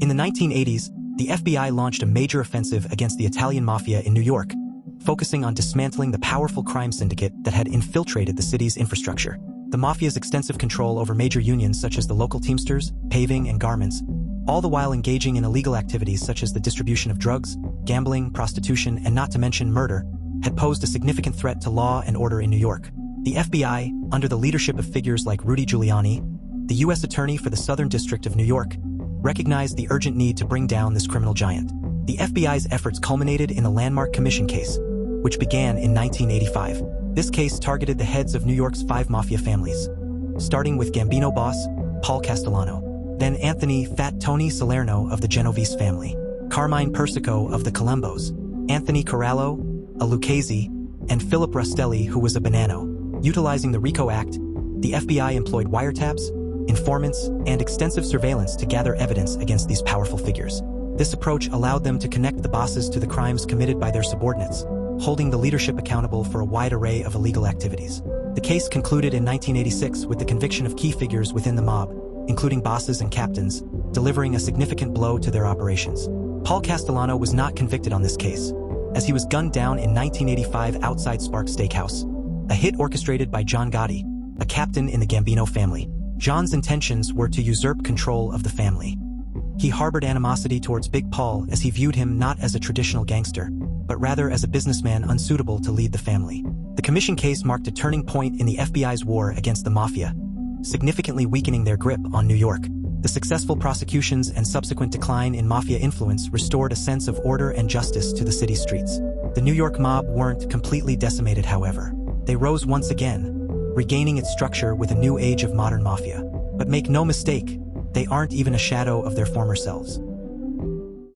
In the 1980s, the FBI launched a major offensive against the Italian Mafia in New York, focusing on dismantling the powerful crime syndicate that had infiltrated the city's infrastructure. The Mafia's extensive control over major unions such as the local Teamsters, paving, and garments, all the while engaging in illegal activities such as the distribution of drugs, gambling, prostitution, and not to mention murder, had posed a significant threat to law and order in New York. The FBI, under the leadership of figures like Rudy Giuliani, the U.S. Attorney for the Southern District of New York, recognized the urgent need to bring down this criminal giant. The FBI's efforts culminated in the landmark commission case, which began in 1985. This case targeted the heads of New York's 5 mafia families, starting with Gambino boss Paul Castellano, then Anthony "Fat Tony" Salerno of the Genovese family, Carmine Persico of the Colombos, Anthony Corallo, a Lucchese, and Philip Rastelli, who was a Bonanno. Utilizing the RICO Act, the FBI employed wiretaps, informants, and extensive surveillance to gather evidence against these powerful figures. This approach allowed them to connect the bosses to the crimes committed by their subordinates, holding the leadership accountable for a wide array of illegal activities. The case concluded in 1986 with the conviction of key figures within the mob, including bosses and captains, delivering a significant blow to their operations. Paul Castellano was not convicted on this case, as he was gunned down in 1985 outside Sparks Steakhouse, a hit orchestrated by John Gotti, a captain in the Gambino family. John's intentions were to usurp control of the family. He harbored animosity towards Big Paul as he viewed him not as a traditional gangster, but rather as a businessman unsuitable to lead the family. The commission case marked a turning point in the FBI's war against the Mafia, significantly weakening their grip on New York. The successful prosecutions and subsequent decline in Mafia influence restored a sense of order and justice to the city's streets. The New York mob weren't completely decimated, however. They rose once again, regaining its structure with a new age of modern Mafia. But make no mistake, they aren't even a shadow of their former selves.